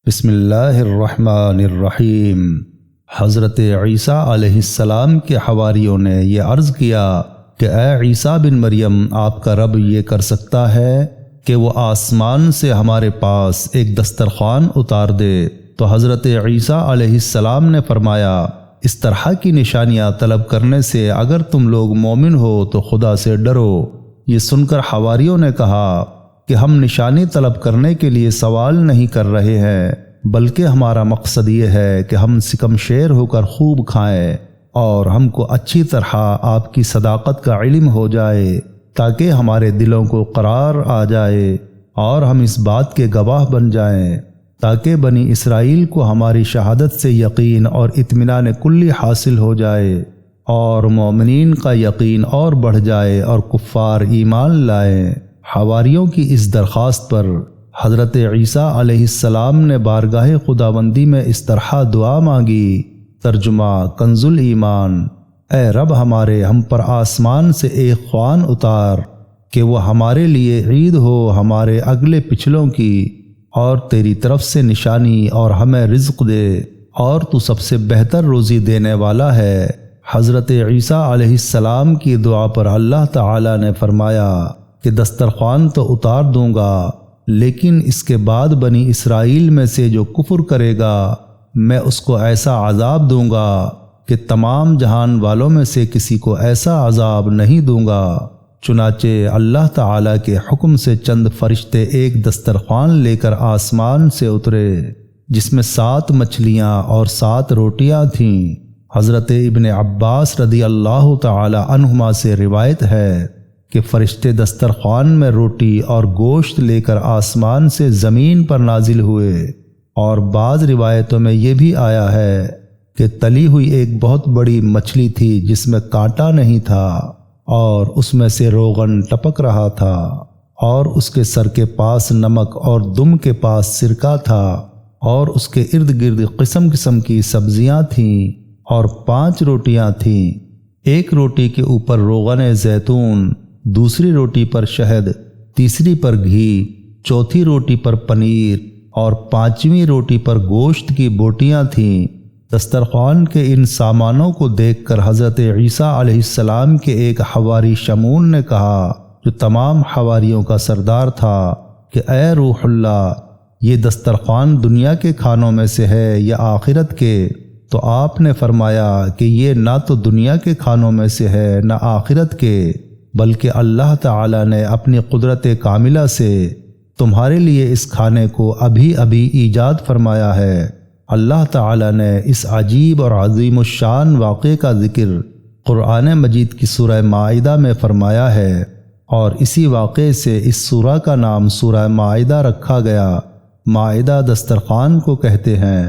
بسم اللہ الرحمن الرحیم۔ حضرت عیسیٰ علیہ السلام کے حواریوں نے یہ عرض کیا کہ اے عیسیٰ بن مریم، آپ کا رب یہ کر سکتا ہے کہ وہ آسمان سے ہمارے پاس ایک دسترخوان اتار دے؟ تو حضرت عیسیٰ علیہ السلام نے فرمایا، اس طرح کی نشانیاں طلب کرنے سے اگر تم لوگ مومن ہو تو خدا سے ڈرو۔ یہ سن کر حواریوں نے کہا کہ ہم نشانی طلب کرنے کے لیے سوال نہیں کر رہے ہیں، بلکہ ہمارا مقصد یہ ہے کہ ہم سکم شیر ہو کر خوب کھائیں اور ہم کو اچھی طرح آپ کی صداقت کا علم ہو جائے، تاکہ ہمارے دلوں کو قرار آ جائے اور ہم اس بات کے گواہ بن جائیں، تاکہ بنی اسرائیل کو ہماری شہادت سے یقین اور اطمینان کلی حاصل ہو جائے اور مومنین کا یقین اور بڑھ جائے اور کفار ایمان لائیں۔ حواریوں کی اس درخواست پر حضرت عیسیٰ علیہ السلام نے بارگاہ خداوندی میں اس طرح دعا مانگی۔ ترجمہ کنز الایمان: اے رب ہمارے، ہم پر آسمان سے ایک خوان اتار کہ وہ ہمارے لیے عید ہو ہمارے اگلے پچھلوں کی، اور تیری طرف سے نشانی، اور ہمیں رزق دے، اور تو سب سے بہتر روزی دینے والا ہے۔ حضرت عیسیٰ علیہ السلام کی دعا پر اللہ تعالی نے فرمایا کہ دسترخوان تو اتار دوں گا، لیکن اس کے بعد بنی اسرائیل میں سے جو کفر کرے گا میں اس کو ایسا عذاب دوں گا کہ تمام جہان والوں میں سے کسی کو ایسا عذاب نہیں دوں گا۔ چنانچہ اللہ تعالیٰ کے حکم سے چند فرشتے ایک دسترخوان لے کر آسمان سے اترے، جس میں 7 مچھلیاں اور 7 روٹیاں تھیں۔ حضرت ابن عباس رضی اللہ تعالی عنہما سے روایت ہے کہ فرشتے دسترخوان میں روٹی اور گوشت لے کر آسمان سے زمین پر نازل ہوئے، اور بعض روایتوں میں یہ بھی آیا ہے کہ تلی ہوئی ایک بہت بڑی مچھلی تھی جس میں کانٹا نہیں تھا، اور اس میں سے روغن ٹپک رہا تھا، اور اس کے سر کے پاس نمک اور دم کے پاس سرکہ تھا، اور اس کے ارد گرد قسم قسم کی سبزیاں تھیں، اور 5 روٹیاں تھیں، ایک روٹی کے اوپر روغن زیتون، دوسری روٹی پر شہد، تیسری پر گھی، چوتھی روٹی پر پنیر، اور 5ویں روٹی پر گوشت کی بوٹیاں تھیں۔ دسترخوان کے ان سامانوں کو دیکھ کر حضرت عیسیٰ علیہ السلام کے ایک حواری شمون نے کہا، جو تمام حواریوں کا سردار تھا، کہ اے روح اللہ، یہ دسترخوان دنیا کے کھانوں میں سے ہے یا آخرت کے؟ تو آپ نے فرمایا کہ یہ نہ تو دنیا کے کھانوں میں سے ہے نہ آخرت کے، بلکہ اللہ تعالی نے اپنی قدرت کاملہ سے تمہارے لیے اس کھانے کو ابھی ایجاد فرمایا ہے۔ اللہ تعالی نے اس عجیب اور عظیم الشان واقعے کا ذکر قرآن مجید کی سورہ مائدہ میں فرمایا ہے، اور اسی واقعے سے اس سورہ کا نام سورہ مائدہ رکھا گیا۔ مائدہ دسترخوان کو کہتے ہیں۔